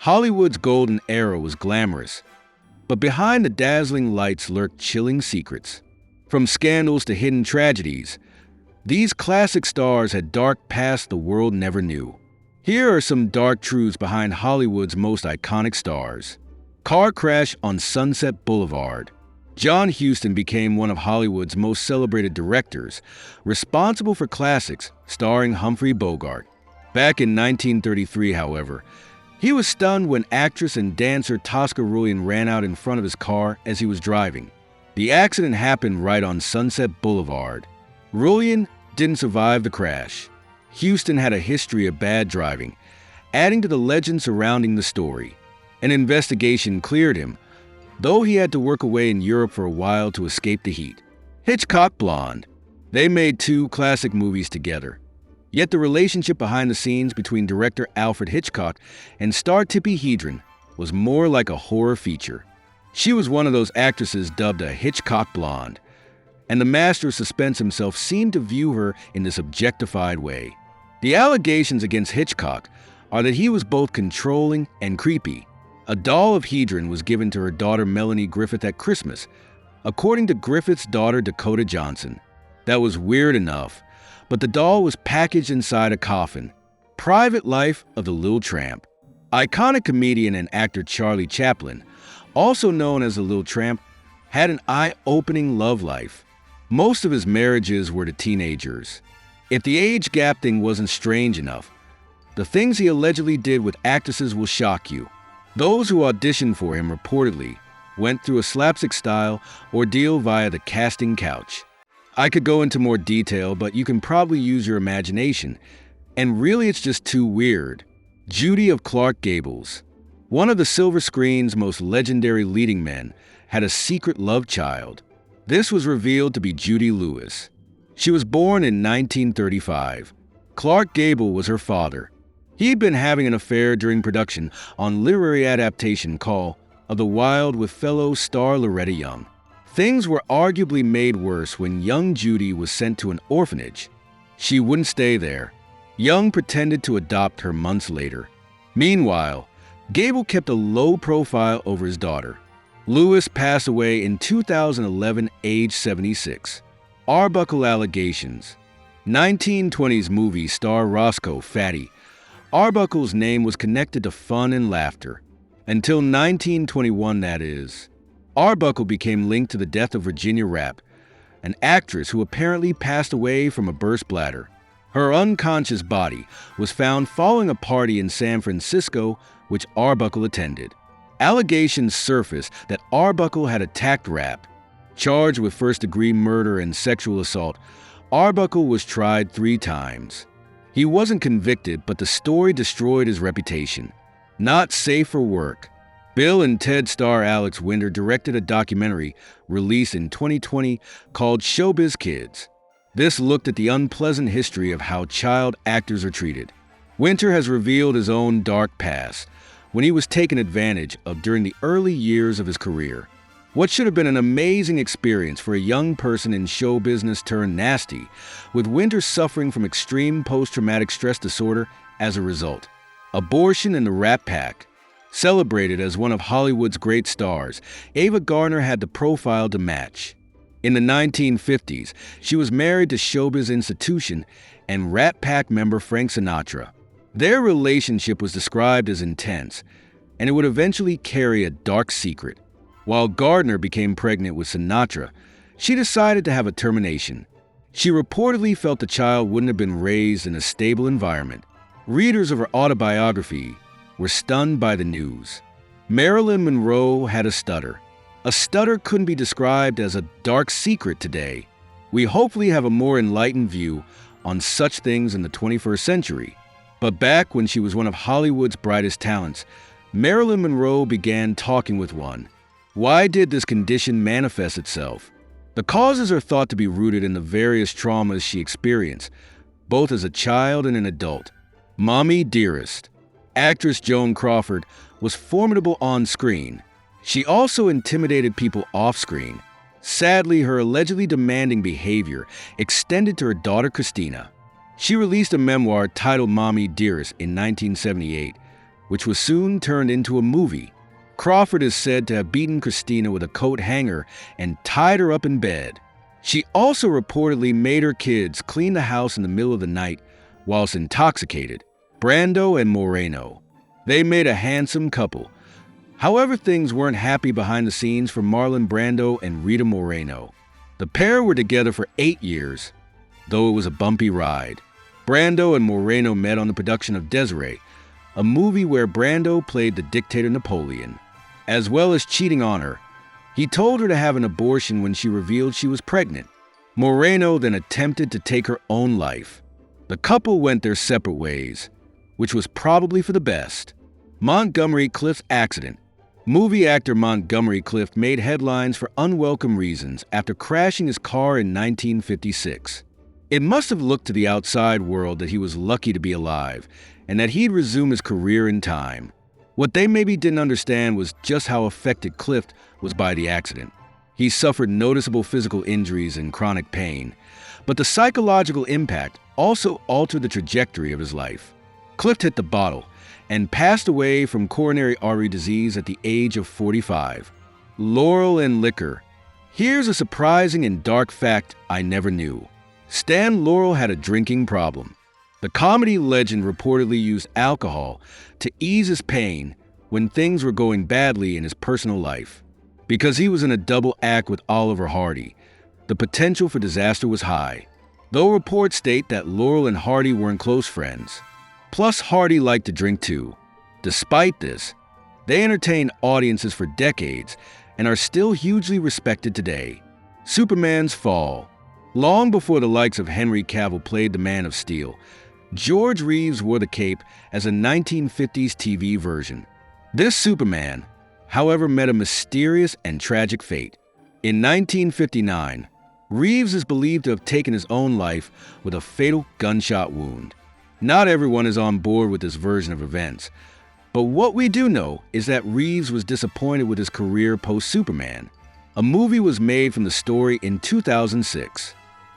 Hollywood's golden era was glamorous, but behind the dazzling lights lurked chilling secrets. From scandals to hidden tragedies, these classic stars had dark pasts the world never knew. Here are some dark truths behind Hollywood's most iconic stars. Car crash on Sunset Boulevard. John Huston became one of Hollywood's most celebrated directors, responsible for classics starring Humphrey Bogart. Back in 1933, however, he was stunned when actress and dancer Tosca Rullian ran out in front of his car as he was driving. The accident happened right on Sunset Boulevard. Rullian didn't survive the crash. Huston had a history of bad driving, adding to the legend surrounding the story. An investigation cleared him, though he had to work away in Europe for a while to escape the heat. Hitchcock Blonde. They made two classic movies together. Yet the relationship behind the scenes between director Alfred Hitchcock and star Tippi Hedren was more like a horror feature. She was one of those actresses dubbed a Hitchcock Blonde, and the master of suspense himself seemed to view her in this objectified way. The allegations against Hitchcock are that he was both controlling and creepy. A doll of Hedren was given to her daughter Melanie Griffith at Christmas, according to Griffith's daughter Dakota Johnson. That was weird enough, but the doll was packaged inside a coffin. Private life of the Little Tramp. Iconic comedian and actor Charlie Chaplin, also known as the Little Tramp, had an eye-opening love life. Most of his marriages were to teenagers. If the age gap thing wasn't strange enough, the things he allegedly did with actresses will shock you. Those who auditioned for him reportedly went through a slapstick-style ordeal via the casting couch. I could go into more detail, but you can probably use your imagination, and really it's just too weird. Judy of Clark Gables. One of the silver screen's most legendary leading men had a secret love child. This was revealed to be Judy Lewis. She was born in 1935. Clark Gable was her father. He'd been having an affair during production on literary adaptation called Of the Wild with fellow star Loretta Young. Things were arguably made worse when young Judy was sent to an orphanage. She wouldn't stay there. Young pretended to adopt her months later. Meanwhile, Gable kept a low profile over his daughter. Lewis passed away in 2011, age 76. Arbuckle allegations. 1920s movie star Roscoe Fatty. Arbuckle's name was connected to fun and laughter. Until 1921, that is. Arbuckle became linked to the death of Virginia Rappe, an actress who apparently passed away from a burst bladder. Her unconscious body was found following a party in San Francisco, which Arbuckle attended. Allegations surfaced that Arbuckle had attacked Rappe. Charged with first-degree murder and sexual assault, Arbuckle was tried 3 times. He wasn't convicted, but the story destroyed his reputation. Not safe for work. Bill and Ted star Alex Winter directed a documentary released in 2020 called Showbiz Kids. This looked at the unpleasant history of how child actors are treated. Winter has revealed his own dark past when he was taken advantage of during the early years of his career. What should have been an amazing experience for a young person in show business turned nasty, with Winter suffering from extreme post-traumatic stress disorder as a result. Abortion in the Rat Pack. Celebrated as one of Hollywood's great stars, Ava Gardner had the profile to match. In the 1950s, she was married to showbiz institution and Rat Pack member Frank Sinatra. Their relationship was described as intense, and it would eventually carry a dark secret. While Gardner became pregnant with Sinatra, she decided to have a termination. She reportedly felt the child wouldn't have been raised in a stable environment. Readers of her autobiography were stunned by the news. Marilyn Monroe had a stutter. A stutter couldn't be described as a dark secret today. We hopefully have a more enlightened view on such things in the 21st century. But back when she was one of Hollywood's brightest talents, Marilyn Monroe began talking with one. Why did this condition manifest itself? The causes are thought to be rooted in the various traumas she experienced, both as a child and an adult. Mommy Dearest. Actress Joan Crawford was formidable on screen. She also intimidated people off-screen. Sadly, her allegedly demanding behavior extended to her daughter Christina. She released a memoir titled Mommy Dearest in 1978, which was soon turned into a movie. Crawford is said to have beaten Christina with a coat hanger and tied her up in bed. She also reportedly made her kids clean the house in the middle of the night whilst intoxicated. Brando and Moreno. They made a handsome couple. However, things weren't happy behind the scenes for Marlon Brando and Rita Moreno. The pair were together for 8 years, though it was a bumpy ride. Brando and Moreno met on the production of Desiree, a movie where Brando played the dictator Napoleon. As well as cheating on her, he told her to have an abortion when she revealed she was pregnant. Moreno then attempted to take her own life. The couple went their separate ways, which was probably for the best. Montgomery Clift's accident. Movie actor Montgomery Clift made headlines for unwelcome reasons after crashing his car in 1956. It must have looked to the outside world that he was lucky to be alive and that he'd resume his career in time. What they maybe didn't understand was just how affected Clift was by the accident. He suffered noticeable physical injuries and chronic pain, but the psychological impact also altered the trajectory of his life. Clift hit the bottle and passed away from coronary artery disease at the age of 45. Laurel and liquor. Here's a surprising and dark fact I never knew. Stan Laurel had a drinking problem. The comedy legend reportedly used alcohol to ease his pain when things were going badly in his personal life. Because he was in a double act with Oliver Hardy, the potential for disaster was high, though reports state that Laurel and Hardy weren't close friends. Plus, Hardy liked to drink too. Despite this, they entertained audiences for decades and are still hugely respected today. Superman's fall. Long before the likes of Henry Cavill played the Man of Steel, George Reeves wore the cape as a 1950s TV version. This Superman, however, met a mysterious and tragic fate. In 1959, Reeves is believed to have taken his own life with a fatal gunshot wound. Not everyone is on board with this version of events, but what we do know is that Reeves was disappointed with his career post-Superman. A movie was made from the story in 2006.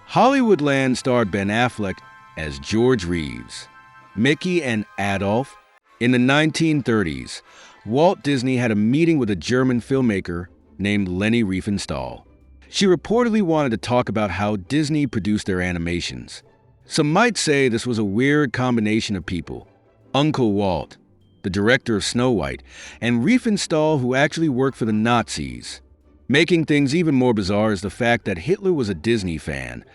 Hollywoodland starred Ben Affleck as George Reeves. Mickey and Adolf. In the 1930s, Walt Disney had a meeting with a German filmmaker named Leni Riefenstahl. She reportedly wanted to talk about how Disney produced their animations. Some might say this was a weird combination of people. Uncle Walt, the director of Snow White, and Riefenstahl, who actually worked for the Nazis. Making things even more bizarre is the fact that Hitler was a Disney fan,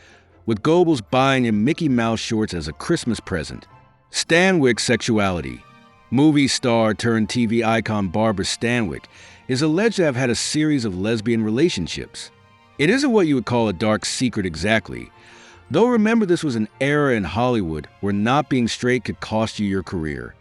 with Goebbels buying him Mickey Mouse shorts as a Christmas present. Stanwyck's sexuality. Movie star turned TV icon Barbara Stanwyck is alleged to have had a series of lesbian relationships. It isn't what you would call a dark secret exactly, though remember this was an era in Hollywood where not being straight could cost you your career.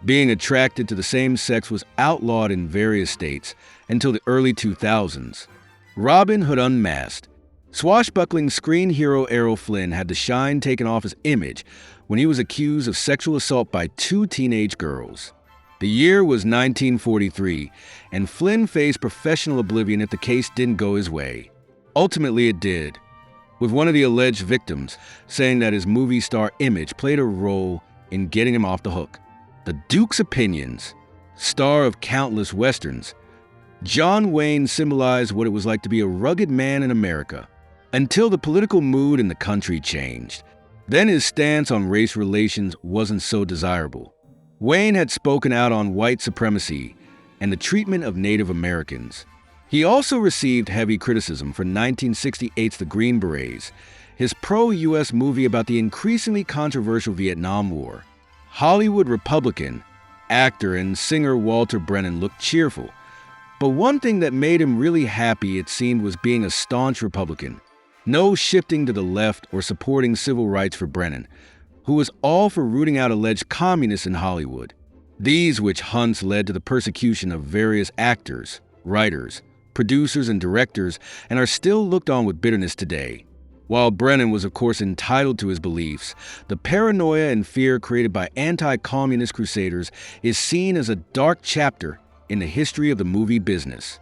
Being attracted to the same sex was outlawed in various states until the early 2000s. Robin Hood Unmasked. Swashbuckling screen hero Errol Flynn had the shine taken off his image when he was accused of sexual assault by 2 teenage girls. The year was 1943, and Flynn faced professional oblivion if the case didn't go his way. Ultimately, it did, with one of the alleged victims saying that his movie star image played a role in getting him off the hook. The Duke's Opinions. Star of countless westerns, John Wayne symbolized what it was like to be a rugged man in America, until the political mood in the country changed. Then his stance on race relations wasn't so desirable. Wayne had spoken out on white supremacy and the treatment of Native Americans. He also received heavy criticism for 1968's The Green Berets, his pro-US movie about the increasingly controversial Vietnam War. Hollywood Republican, actor and singer Walter Brennan looked cheerful, but one thing that made him really happy, it seemed, was being a staunch Republican. No shifting to the left or supporting civil rights for Brennan, who was all for rooting out alleged communists in Hollywood. These witch hunts led to the persecution of various actors, writers, producers, and directors, and are still looked on with bitterness today. While Brennan was of course entitled to his beliefs, the paranoia and fear created by anti-communist crusaders is seen as a dark chapter in the history of the movie business.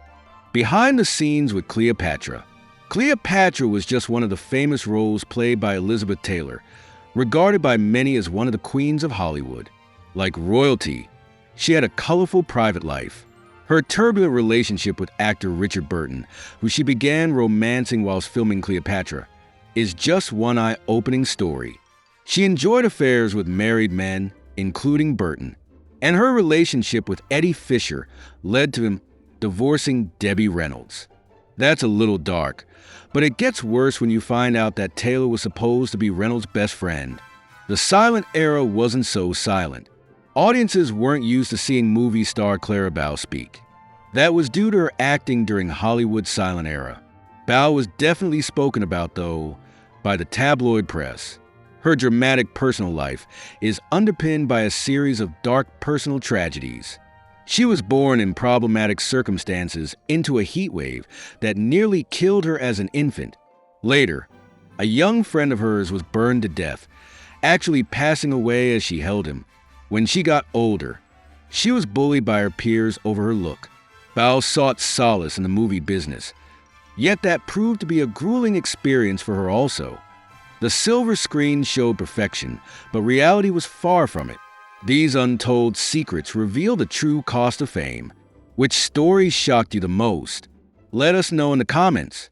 Behind the scenes with Cleopatra. Cleopatra was just one of the famous roles played by Elizabeth Taylor, regarded by many as one of the queens of Hollywood. Like royalty, She had a colorful private life. Her turbulent relationship with actor Richard Burton, who she began romancing whilst filming Cleopatra, is just one eye-opening story. She enjoyed affairs with married men, including Burton, and her relationship with Eddie Fisher led to him divorcing Debbie Reynolds. That's a little dark, but it gets worse when you find out that Taylor was supposed to be Reynolds' best friend. The silent era wasn't so silent. Audiences weren't used to seeing movie star Clara Bow speak. That was due to her acting during Hollywood's silent era. Bow was definitely spoken about, though, by the tabloid press. Her dramatic personal life is underpinned by a series of dark personal tragedies. She was born in problematic circumstances into a heat wave that nearly killed her as an infant. Later, a young friend of hers was burned to death, actually passing away as she held him. When she got older, she was bullied by her peers over her look. Bow sought solace in the movie business, yet that proved to be a grueling experience for her also. The silver screen showed perfection, but reality was far from it. These untold secrets reveal the true cost of fame. Which story shocked you the most? Let us know in the comments.